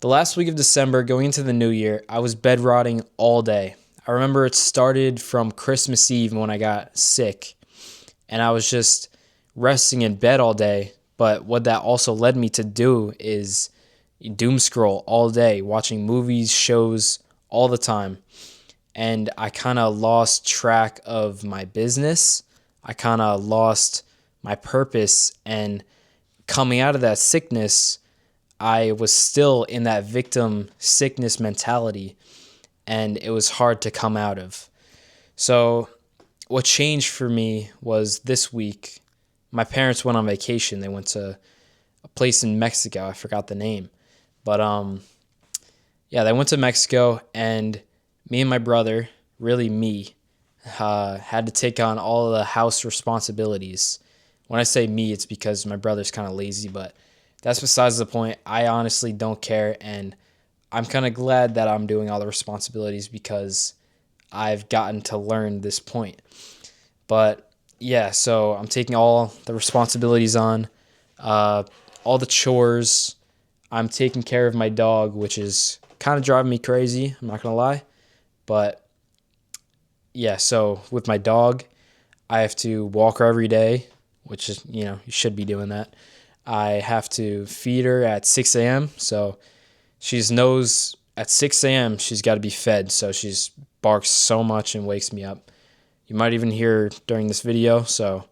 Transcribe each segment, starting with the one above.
The last week of December, going into the new year, I was bed rotting all day. I remember it started from Christmas Eve when I got sick, and I was just resting in bed all day. But what that also led me to do is doom scroll all day, watching movies, shows all the time. And I kind of lost track of my business. I kind of lost my purpose. And coming out of that sickness, I was still in that victim sickness mentality, and it was hard to come out of. So, what changed for me was this week, my parents went on vacation. They went to a place in Mexico. I forgot the name. But yeah, they went to Mexico, and me and my brother, really me, had to take on all of the house responsibilities. When I say me, it's because my brother's kind of lazy, but that's besides the point. I honestly don't care, and I'm kind of glad that I'm doing all the responsibilities because I've gotten to learn this point. But yeah, so I'm taking all the responsibilities on, uh, all the chores. I'm taking care of my dog, which is kind of driving me crazy. I'm not gonna lie, but yeah. So with my dog, I have to walk her every day, which is you should be doing that. I have to feed her at 6 a.m. So she knows at 6 a.m. she's got to be fed. So she's barks so much and wakes me up. You might even hear her during this video. So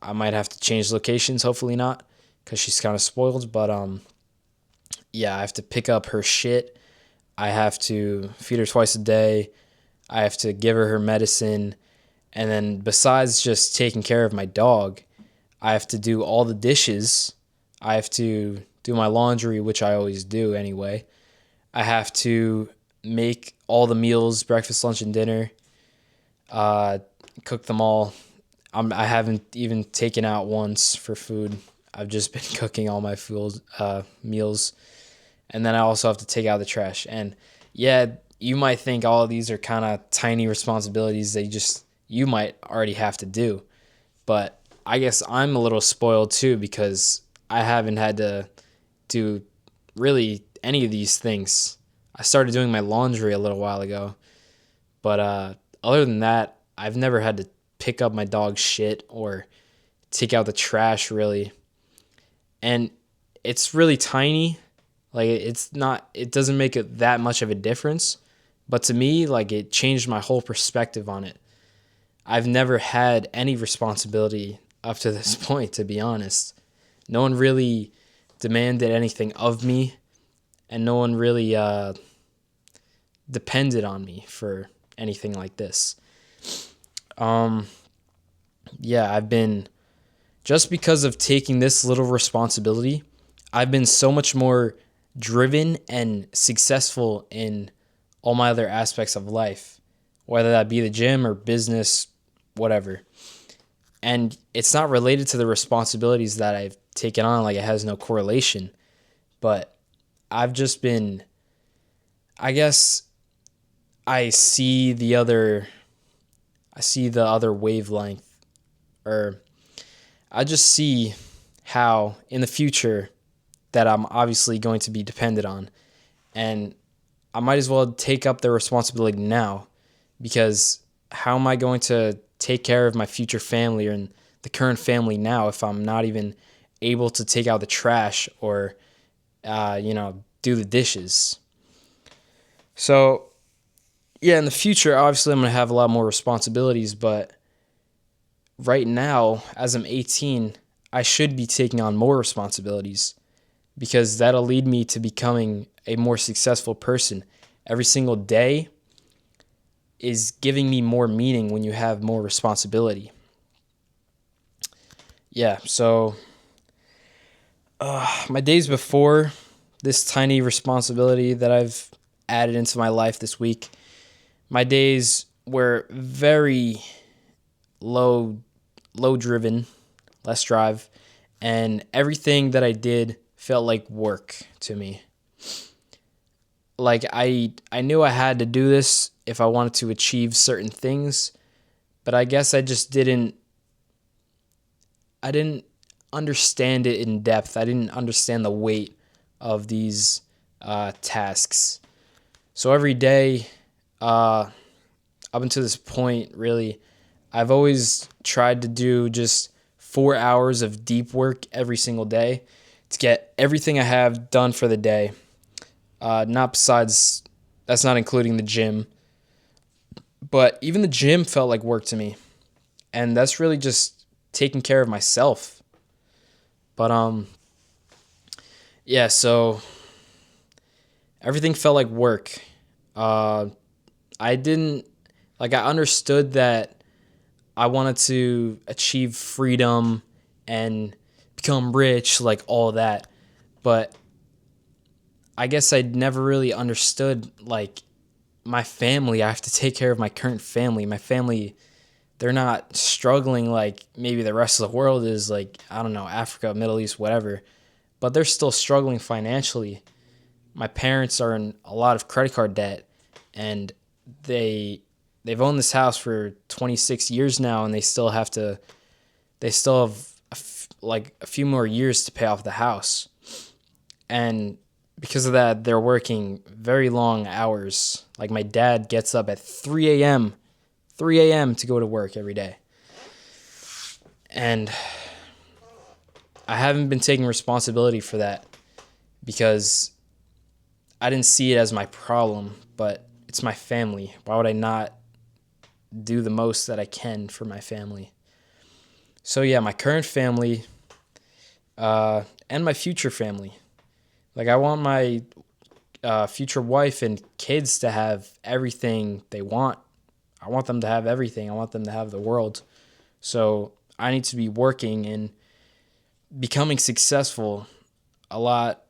I might have to change locations. Hopefully not, because she's kind of spoiled. But yeah, I have to pick up her shit. I have to feed her twice a day. I have to give her medicine. And then besides just taking care of my dog, I have to do all the dishes. I have to do my laundry, which I always do anyway. I have to make all the meals, breakfast, lunch, and dinner. Uh, Cook them all. I haven't even taken out once for food. I've just been cooking all my food, meals. And then I also have to take out the trash. And yeah, you might think all of these are kind of tiny responsibilities that you might already have to do. But I guess I'm a little spoiled too because I haven't had to do really any of these things. I started doing my laundry a little while ago, but other than that, I've never had to pick up my dog's shit or take out the trash really. And it's really tiny. Like it doesn't make it that much of a difference, but to me, like it changed my whole perspective on it. I've never had any responsibility up to this point, to be honest. No one really demanded anything of me, and no one really depended on me for anything like this. Um, yeah, I've been, just because of taking this little responsibility, I've been so much more driven and successful in all my other aspects of life, whether that be the gym or business, whatever. And it's not related to the responsibilities that I've taken on, like it has no correlation, but I've just been, I guess I see the other wavelength, or I just see how in the future that I'm obviously going to be dependent on, and I might as well take up the responsibility now, because how am I going to take care of my future family and the current family now if I'm not even able to take out the trash or do the dishes? So yeah, in the future, obviously I'm going to have a lot more responsibilities, but right now, as I'm 18, I should be taking on more responsibilities because that'll lead me to becoming a more successful person. Every single day is giving me more meaning when you have more responsibility. Yeah, so my days before this tiny responsibility that I've added into my life this week, my days were very low driven, less drive, and everything that I did felt like work to me. Like I knew I had to do this if I wanted to achieve certain things, but I guess I didn't understand it in depth. I didn't understand the weight of these tasks. So every day, uh, up until this point, really, I've always tried to do just 4 hours of deep work every single day to get everything I have done for the day. Not besides, that's not including the gym, but even the gym felt like work to me. And that's really just taking care of myself. But yeah, so everything felt like work. Uh, I didn't like I understood that I wanted to achieve freedom and become rich, like all that. But I guess I'd never really understood like my family. I have to take care of my current family. My family, they're not struggling like maybe the rest of the world is, like, I don't know, Africa, Middle East, whatever. But they're still struggling financially. My parents are in a lot of credit card debt, and they they've owned this house for 26 years now, and they still have like a few more years to pay off the house. And because of that, they're working very long hours. Like my dad gets up at 3 a.m. to go to work every day. And I haven't been taking responsibility for that because I didn't see it as my problem, but it's my family. Why would I not do the most that I can for my family? So yeah, my current family, and my future family. Like I want my future wife and kids to have everything they want. I want them to have everything. I want them to have the world. So I need to be working and becoming successful a lot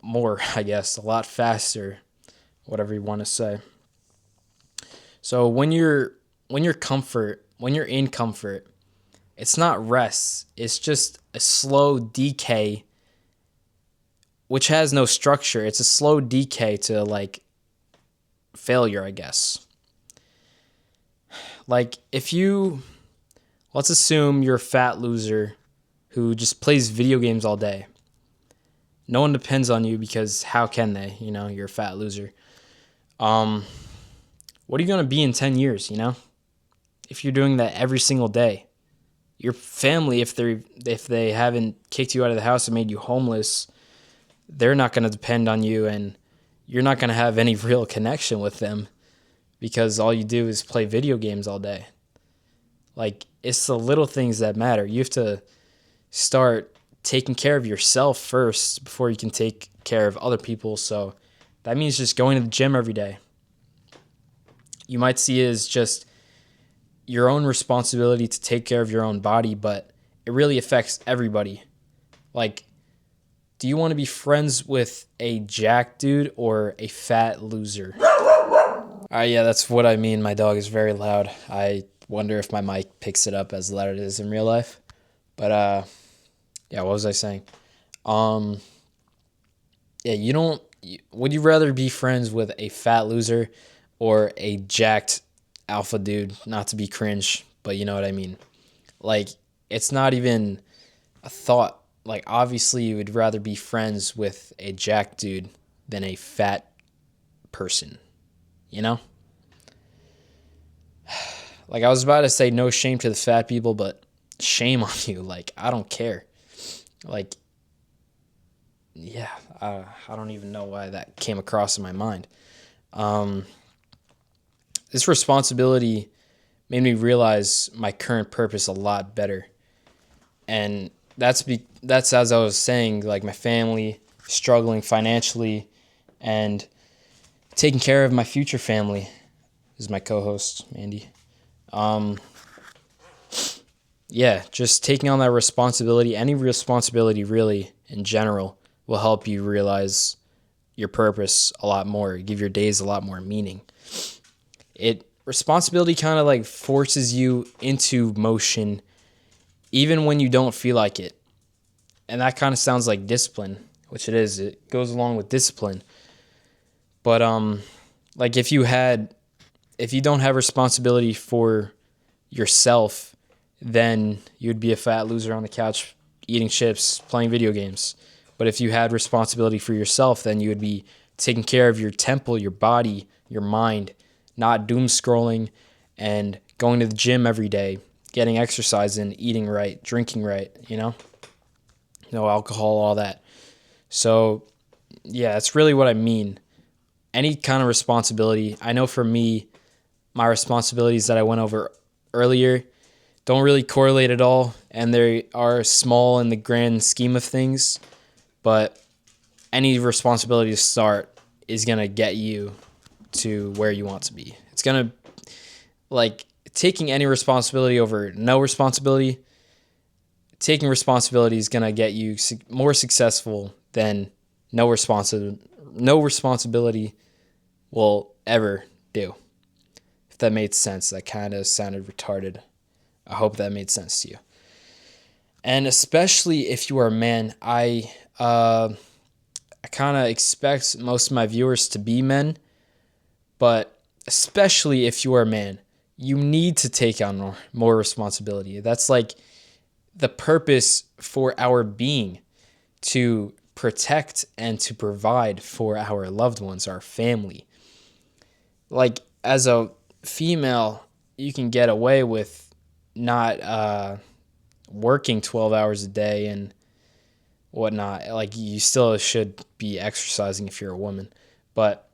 more, I guess, a lot faster, whatever you want to say. So when you're in comfort, it's not rest. It's just a slow decay which has no structure. It's a slow decay to like failure, I guess. Like if you let's assume you're a fat loser who just plays video games all day. No one depends on you because how can they? You know, you're a fat loser. Um, what are you gonna be in 10 years? You know, if you're doing that every single day, your family, if they haven't kicked you out of the house and made you homeless, they're not gonna depend on you, and you're not gonna have any real connection with them because all you do is play video games all day. Like it's the little things that matter. You have to start taking care of yourself first before you can take care of other people. So that means just going to the gym every day. You might see it as just your own responsibility to take care of your own body, but it really affects everybody. Like, do you want to be friends with a jack dude or a fat loser? Yeah, that's what I mean. My dog is very loud. I wonder if my mic picks it up as loud as it is in real life. But yeah, what was I saying? Um, yeah, you don't. Would you rather be friends with a fat loser or a jacked alpha dude? Not to be cringe, but you know what I mean. Like, it's not even a thought. Like, obviously, you would rather be friends with a jacked dude than a fat person. You know? Like, I was about to say no shame to the fat people, but shame on you. Like, I don't care. Like, yeah, I don't even know why that came across in my mind. Um, this responsibility made me realize my current purpose a lot better. And that's as I was saying, like my family struggling financially and taking care of my future family. This is my co-host, Mandy. Um, yeah, just taking on that responsibility, any responsibility really in general, will help you realize your purpose a lot more, give your days a lot more meaning. It responsibility kind of like forces you into motion even when you don't feel like it. And that kind of sounds like discipline, which it is. It goes along with discipline. But like if you don't have responsibility for yourself, then you'd be a fat loser on the couch eating chips, playing video games. But if you had responsibility for yourself, then you would be taking care of your temple, your body, your mind, not doom scrolling and going to the gym every day, getting exercise in, eating right, drinking right, no alcohol, all that. So, yeah, that's really what I mean. Any kind of responsibility. I know for me, my responsibilities that I went over earlier don't really correlate at all, and they are small in the grand scheme of things, but any responsibility to start is going to get you to where you want to be. It's going to, like, taking any responsibility over no responsibility, taking responsibility is going to get you more successful than no responsibility will ever do. If that made sense, that kind of sounded retarded. I hope that made sense to you. And especially if you are a man, I kind of expect most of my viewers to be men, but especially if you are a man, you need to take on more responsibility. That's like the purpose for our being, to protect and to provide for our loved ones, our family. Like, as a female, you can get away with not working 12 hours a day and whatnot. Like, you still should be exercising if you're a woman. But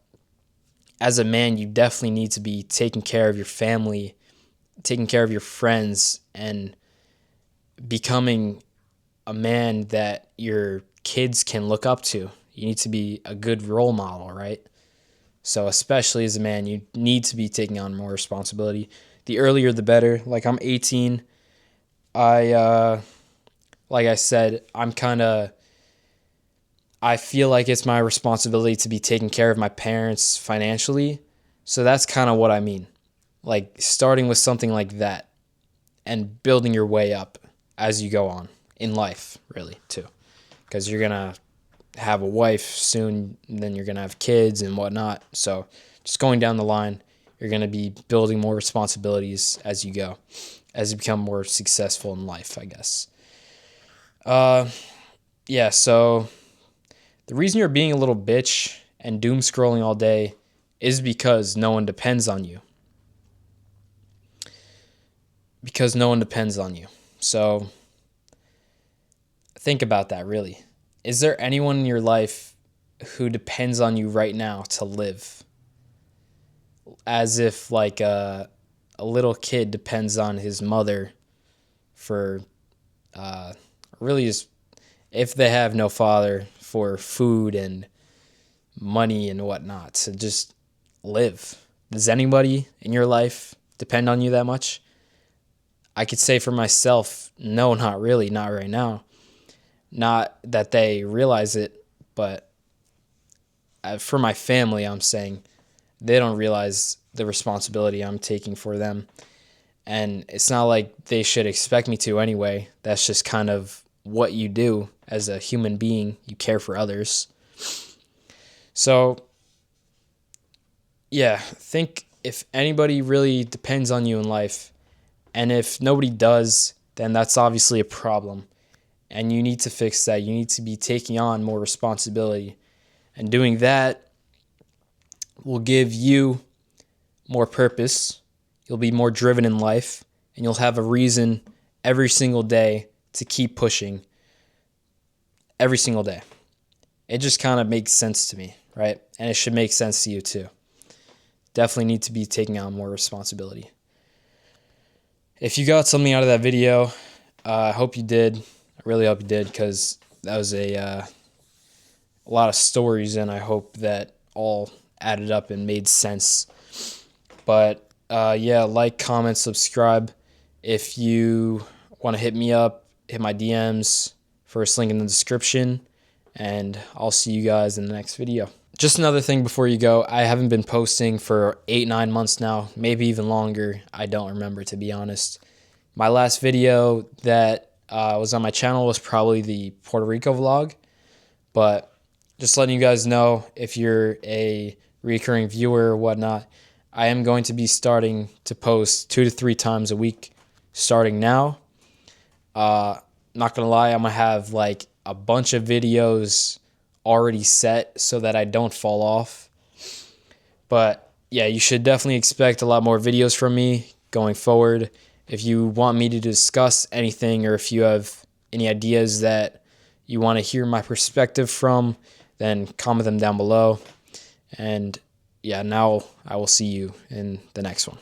as a man, you definitely need to be taking care of your family, taking care of your friends, and becoming a man that your kids can look up to. You need to be a good role model, right? So especially as a man, you need to be taking on more responsibility. The earlier, the better. Like, I'm 18. Like I said, I feel like it's my responsibility to be taking care of my parents financially. So that's kind of what I mean. Like, starting with something like that and building your way up as you go on in life, really, too. Because you're going to have a wife soon, and then you're going to have kids and whatnot. So just going down the line, you're going to be building more responsibilities as you go, as you become more successful in life, I guess. Yeah, so the reason you're being a little bitch and doom scrolling all day is because no one depends on you. Because no one depends on you. So think about that, really. Is there anyone in your life who depends on you right now to live? As if like a little kid depends on his mother for really just, if they have no father, for food and money and whatnot, to just live. Does anybody in your life depend on you that much? I could say for myself, no, not really, not right now. Not that they realize it, but for my family, I'm saying they don't realize the responsibility I'm taking for them. And it's not like they should expect me to anyway. That's just kind of what you do as a human being. You care for others. So, yeah, think if anybody really depends on you in life, and if nobody does, then that's obviously a problem. And you need to fix that. You need to be taking on more responsibility. And doing that will give you more purpose. You'll be more driven in life. And you'll have a reason every single day to keep pushing. Every single day. It just kind of makes sense to me, right? And it should make sense to you too. Definitely need to be taking on more responsibility. If you got something out of that video, I hope you did. I really hope you did, because that was a lot of stories, and I hope that all added up and made sense. But yeah, like, comment, subscribe. If you want to hit me up, hit my DMs. First link in the description. And I'll see you guys in the next video. Just another thing before you go, I haven't been posting for 8-9 months now, maybe even longer. I don't remember, to be honest. My last video that was on my channel was probably the Puerto Rico vlog. But just letting you guys know, if you're a recurring viewer or whatnot, I am going to be starting to post 2 to 3 times a week starting now. Not gonna lie, I'm gonna have like a bunch of videos already set so that I don't fall off. But yeah, you should definitely expect a lot more videos from me going forward. If you want me to discuss anything, or if you have any ideas that you want to hear my perspective from, then comment them down below. And yeah, now I will see you in the next one.